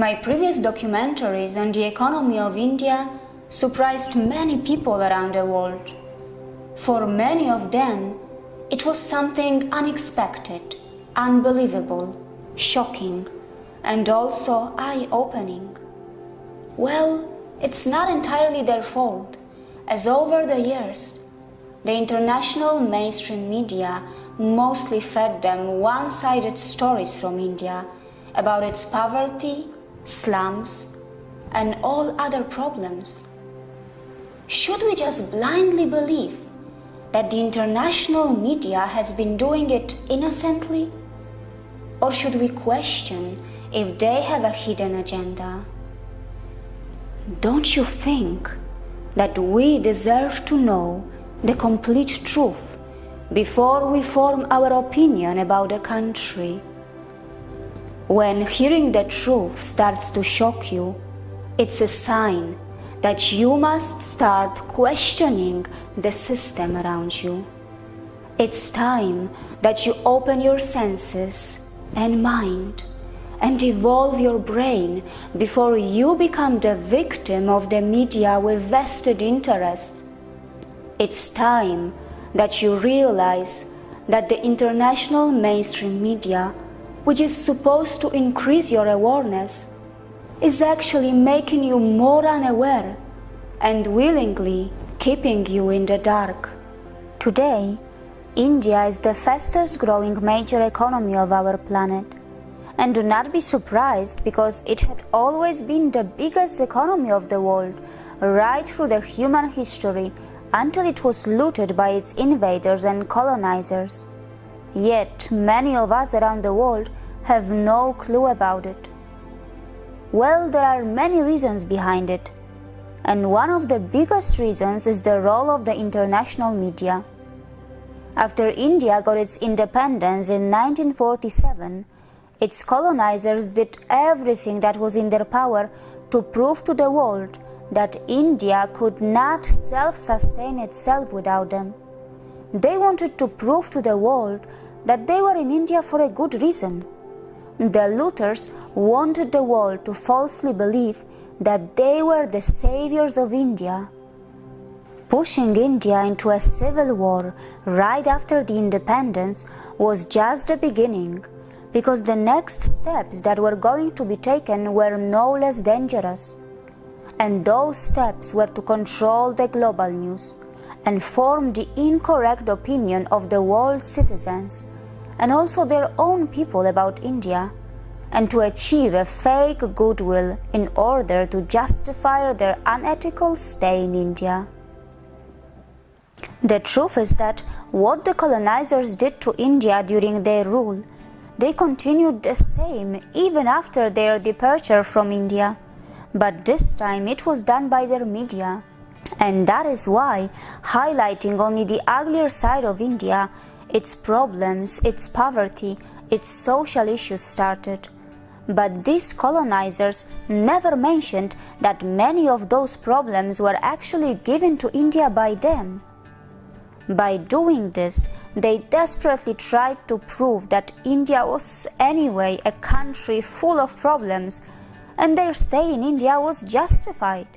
My previous documentaries on the economy of India surprised many people around the world. For many of them, it was something unexpected, unbelievable, shocking, and also eye-opening. Well, it's not entirely their fault, as over the years, the international mainstream media mostly fed them one-sided stories from India about its poverty, slums, and all other problems. Should we just blindly believe that the international media has been doing it innocently? Or should we question if they have a hidden agenda? Don't you think that we deserve to know the complete truth before we form our opinion about a country? When hearing the truth starts to shock you, it's a sign that you must start questioning the system around you. It's time that you open your senses and mind and evolve your brain before you become the victim of the media with vested interests. It's time that you realize that the international mainstream media, which is supposed to increase your awareness, is actually making you more unaware and willingly keeping you in the dark. Today, India is the fastest growing major economy of our planet. And do not be surprised, because it had always been the biggest economy of the world right through the human history until it was looted by its invaders and colonizers. Yet many of us around the world have no clue about it. Well, there are many reasons behind it, and one of the biggest reasons is the role of the international media. After India got its independence in 1947, its colonizers did everything that was in their power to prove to the world that India could not self-sustain itself without them. They wanted to prove to the world that they were in India for a good reason. The looters wanted the world to falsely believe that they were the saviors of India. Pushing India into a civil war right after the independence was just the beginning, because the next steps that were going to be taken were no less dangerous. And those steps were to control the global news and form the incorrect opinion of the world's citizens and also their own people about India, and to achieve a fake goodwill in order to justify their unethical stay in India. The truth is that what the colonizers did to India during their rule, they continued the same even after their departure from India. But this time it was done by their media. And that is why highlighting only the uglier side of India, its problems, its poverty, its social issues started. But these colonizers never mentioned that many of those problems were actually given to India by them. By doing this, they desperately tried to prove that India was anyway a country full of problems, and their stay in India was justified.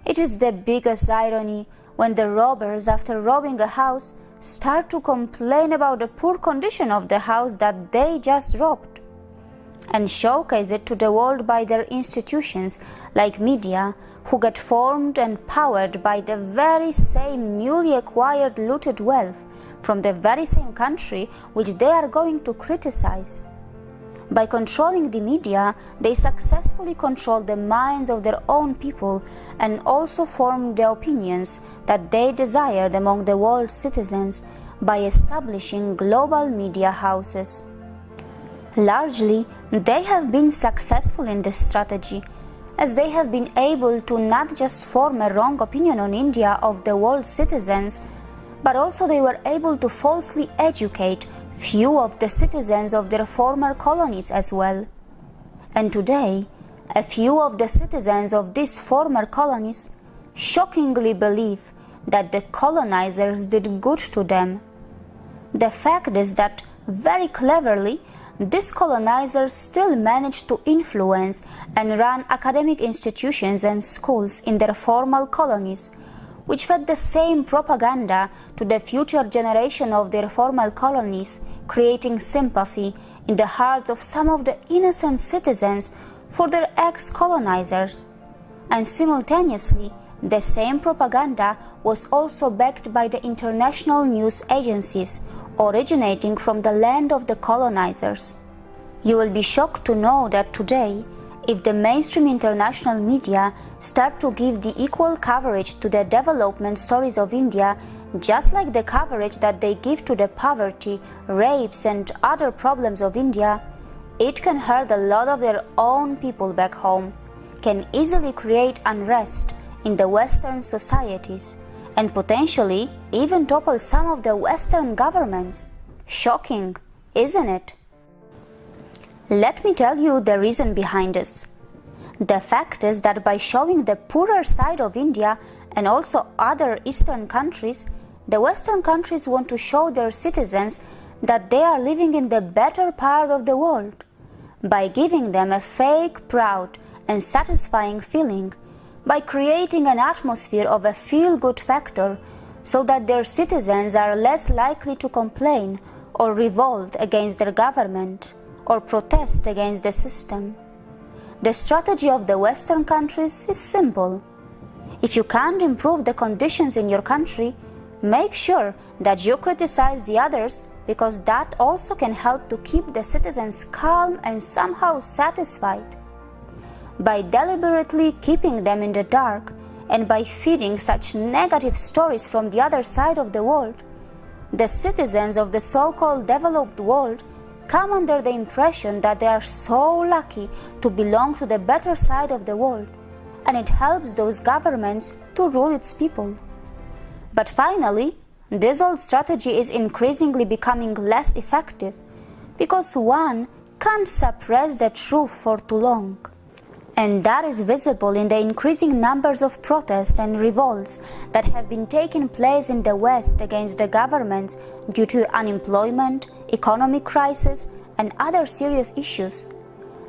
It is the biggest irony when the robbers, after robbing a house, start to complain about the poor condition of the house that they just robbed, and showcase it to the world by their institutions like media, who get formed and powered by the very same newly acquired looted wealth from the very same country which they are going to criticize. By controlling the media, they successfully control the minds of their own people and also form the opinions that they desired among the world's citizens by establishing global media houses. Largely, they have been successful in this strategy, as they have been able to not just form a wrong opinion on India of the world's citizens, but also they were able to falsely educate few of the citizens of their former colonies as well. And today, a few of the citizens of these former colonies shockingly believe that the colonizers did good to them. The fact is that, very cleverly, these colonizers still managed to influence and run academic institutions and schools in their formal colonies, which fed the same propaganda to the future generation of their formal colonies, creating sympathy in the hearts of some of the innocent citizens for their ex-colonizers. And simultaneously, the same propaganda was also backed by the international news agencies originating from the land of the colonizers. You will be shocked to know that today, if the mainstream international media start to give the equal coverage to the development stories of India, just like the coverage that they give to the poverty, rapes and other problems of India, it can hurt a lot of their own people back home, can easily create unrest in the Western societies, and potentially even topple some of the Western governments. Shocking, isn't it? Let me tell you the reason behind this. The fact is that by showing the poorer side of India and also other Eastern countries, the Western countries want to show their citizens that they are living in the better part of the world, by giving them a fake, proud and satisfying feeling, by creating an atmosphere of a feel-good factor so that their citizens are less likely to complain or revolt against their government or protest against the system. The strategy of the Western countries is simple. If you can't improve the conditions in your country, make sure that you criticize the others, because that also can help to keep the citizens calm and somehow satisfied. By deliberately keeping them in the dark and by feeding such negative stories from the other side of the world, the citizens of the so-called developed world come under the impression that they are so lucky to belong to the better side of the world, and it helps those governments to rule its people. But finally, this old strategy is increasingly becoming less effective, because one can't suppress the truth for too long. And that is visible in the increasing numbers of protests and revolts that have been taking place in the West against the governments due to unemployment, economic crisis, and other serious issues.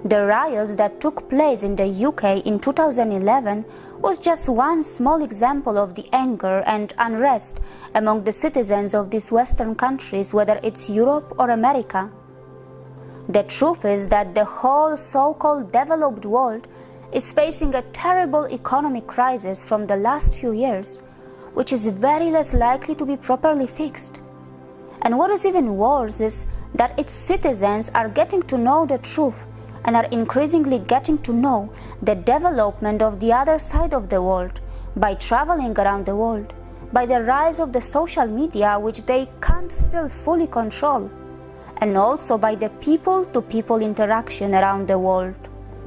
The riots that took place in the UK in 2011 was just one small example of the anger and unrest among the citizens of these Western countries, whether it's Europe or America. The truth is that the whole so-called developed world is facing a terrible economic crisis from the last few years, which is very less likely to be properly fixed. And what is even worse is that its citizens are getting to know the truth and are increasingly getting to know the development of the other side of the world by traveling around the world, by the rise of the social media, which they can't still fully control, and also by the people-to-people interaction around the world.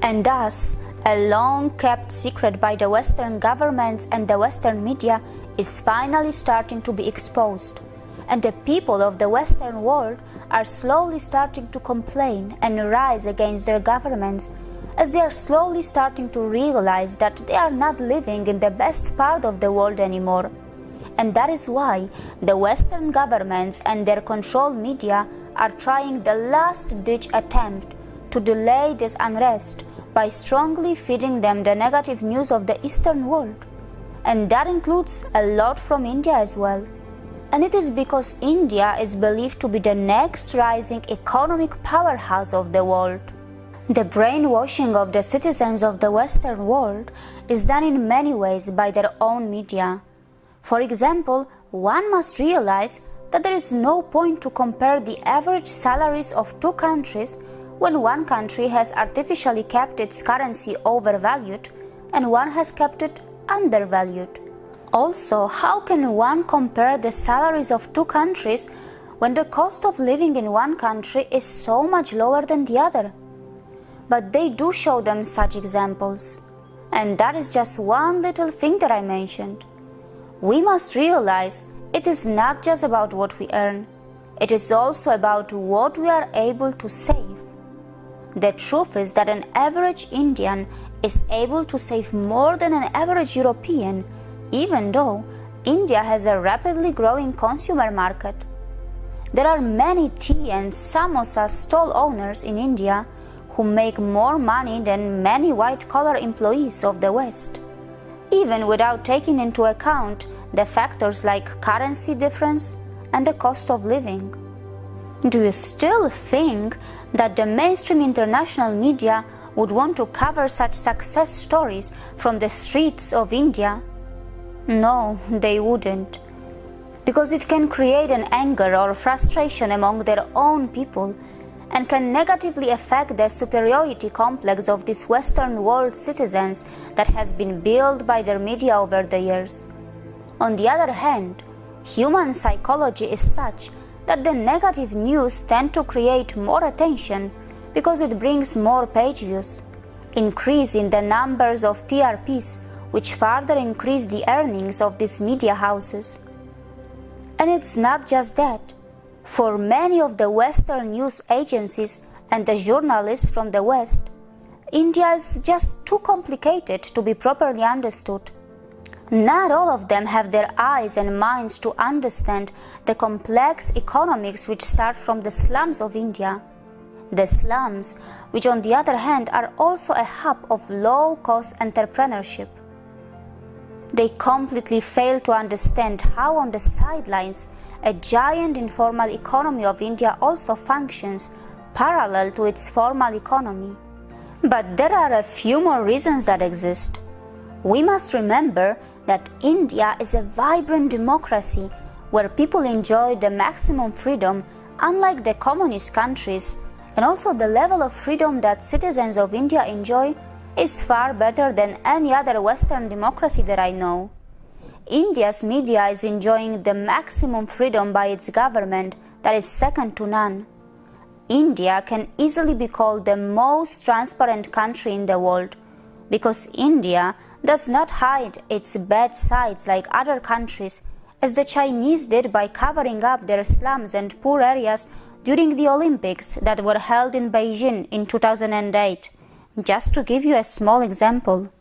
And thus, a long-kept secret by the Western governments and the Western media is finally starting to be exposed, and the people of the Western world are slowly starting to complain and rise against their governments, as they are slowly starting to realize that they are not living in the best part of the world anymore. And that is why the Western governments and their controlled media are trying the last-ditch attempt to delay this unrest by strongly feeding them the negative news of the Eastern world. And that includes a lot from India as well. And it is because India is believed to be the next rising economic powerhouse of the world. The brainwashing of the citizens of the Western world is done in many ways by their own media. For example, one must realize that there is no point to compare the average salaries of two countries when one country has artificially kept its currency overvalued and one has kept it undervalued. Also, how can one compare the salaries of two countries when the cost of living in one country is so much lower than the other? But they do show them such examples. And that is just one little thing that I mentioned. We must realize it is not just about what we earn. It is also about what we are able to save. The truth is that an average Indian is able to save more than an average European, even though India has a rapidly growing consumer market. There are many tea and samosa stall owners in India who make more money than many white-collar employees of the West, even without taking into account the factors like currency difference and the cost of living. Do you still think that the mainstream international media would want to cover such success stories from the streets of India? No, they wouldn't, because it can create an anger or frustration among their own people and can negatively affect the superiority complex of these Western world citizens that has been built by their media over the years. On the other hand, human psychology is such that the negative news tend to create more attention because it brings more page views, increase in the numbers of TRPs, which further increase the earnings of these media houses. And it's not just that. For many of the Western news agencies and the journalists from the West, India is just too complicated to be properly understood. Not all of them have their eyes and minds to understand the complex economics which start from the slums of India. The slums, which on the other hand are also a hub of low-cost entrepreneurship. They completely fail to understand how on the sidelines a giant informal economy of India also functions parallel to its formal economy. But there are a few more reasons that exist. We must remember that India is a vibrant democracy where people enjoy the maximum freedom, unlike the communist countries, and also the level of freedom that citizens of India enjoy is far better than any other Western democracy that I know. India's media is enjoying the maximum freedom by its government that is second to none. India can easily be called the most transparent country in the world because India does not hide its bad sides like other countries, as the Chinese did by covering up their slums and poor areas during the Olympics that were held in Beijing in 2008. Just to give you a small example.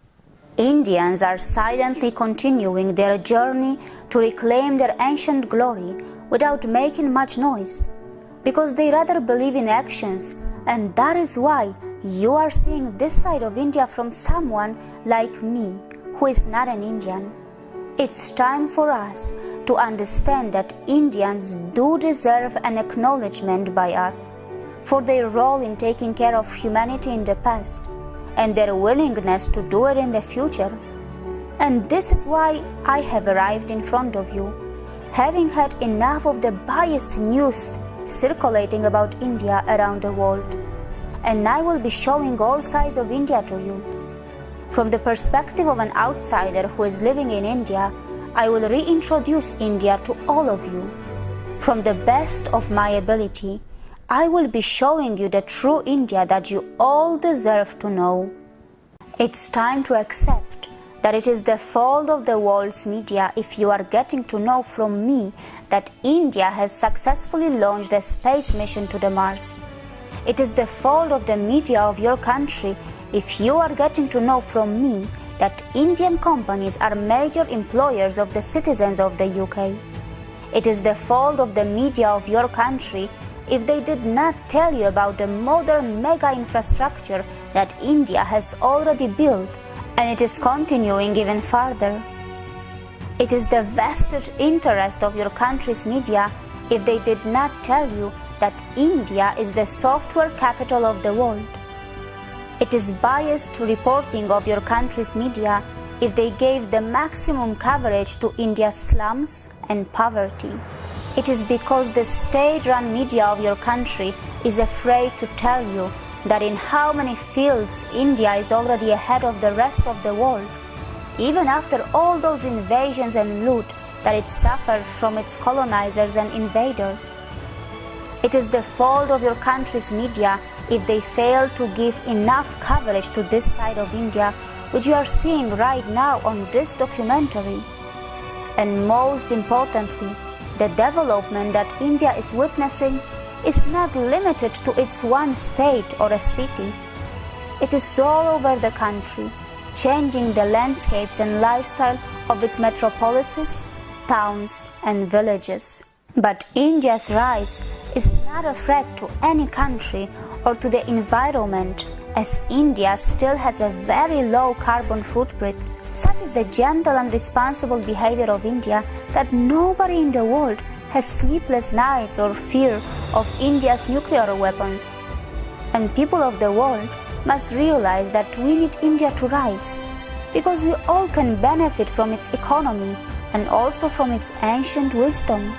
Indians are silently continuing their journey to reclaim their ancient glory without making much noise, because they rather believe in actions, and that is why you are seeing this side of India from someone like me, who is not an Indian. It's time for us to understand that Indians do deserve an acknowledgement by us for their role in taking care of humanity in the past and their willingness to do it in the future. And this is why I have arrived in front of you, having had enough of the biased news circulating about India around the world. And I will be showing all sides of India to you. From the perspective of an outsider who is living in India, I will reintroduce India to all of you. From the best of my ability, I will be showing you the true India that you all deserve to know. It's time to accept that it is the fault of the world's media if you are getting to know from me that India has successfully launched a space mission to the Mars. It is the fault of the media of your country if you are getting to know from me that Indian companies are major employers of the citizens of the UK. It is the fault of the media of your country if they did not tell you about the modern mega infrastructure that India has already built and it is continuing even further. It is the vested interest of your country's media if they did not tell you that India is the software capital of the world. It is biased reporting of your country's media if they gave the maximum coverage to India's slums and poverty. It is because the state-run media of your country is afraid to tell you that in how many fields India is already ahead of the rest of the world, even after all those invasions and loot that it suffered from its colonizers and invaders. It is the fault of your country's media if they fail to give enough coverage to this side of India, which you are seeing right now on this documentary. And most importantly, the development that India is witnessing is not limited to its one state or a city. It is all over the country, changing the landscapes and lifestyle of its metropolises, towns and villages. But India's rise is not a threat to any country or to the environment, as India still has a very low carbon footprint. Such is the gentle and responsible behavior of India that nobody in the world has sleepless nights or fear of India's nuclear weapons. And people of the world must realize that we need India to rise, because we all can benefit from its economy and also from its ancient wisdom.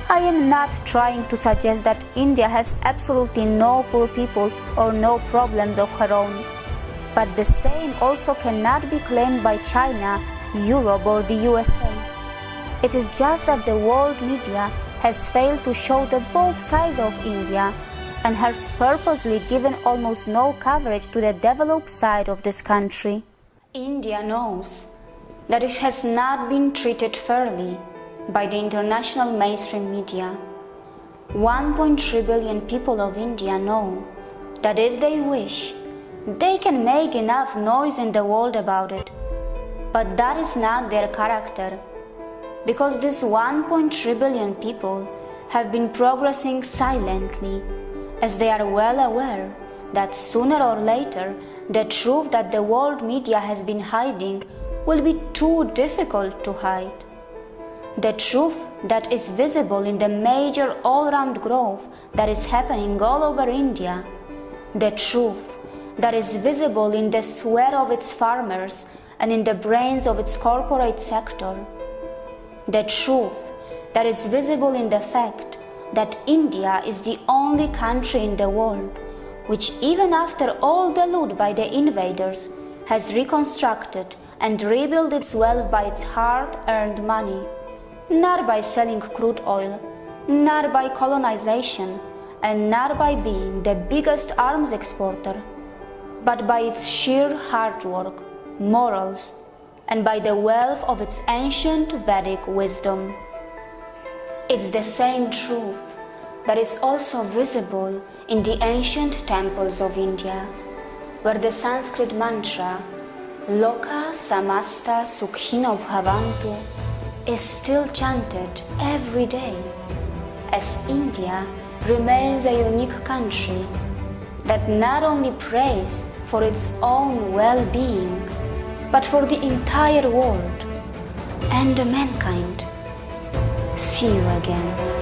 I am not trying to suggest that India has absolutely no poor people or no problems of her own, but the same also cannot be claimed by China, Europe or the USA. It is just that the world media has failed to show the both sides of India and has purposely given almost no coverage to the developed side of this country. India knows that it has not been treated fairly by the international mainstream media. 1.3 billion people of India know that if they wish, they can make enough noise in the world about it. But that is not their character, because these 1.3 billion people have been progressing silently, as they are well aware that sooner or later the truth that the world media has been hiding will be too difficult to hide. The truth that is visible in the major all-round growth that is happening all over India, the truth that is visible in the sweat of its farmers and in the brains of its corporate sector, the truth that is visible in the fact that India is the only country in the world which, even after all the loot by the invaders, has reconstructed and rebuilt its wealth by its hard-earned money, not by selling crude oil, not by colonization, and not by being the biggest arms exporter, but by its sheer hard work, morals, and by the wealth of its ancient Vedic wisdom. It's the same truth that is also visible in the ancient temples of India, where the Sanskrit mantra Loka Samasta Sukhino Bhavantu is still chanted every day, as India remains a unique country that not only prays for its own well-being, but for the entire world and mankind. See you again.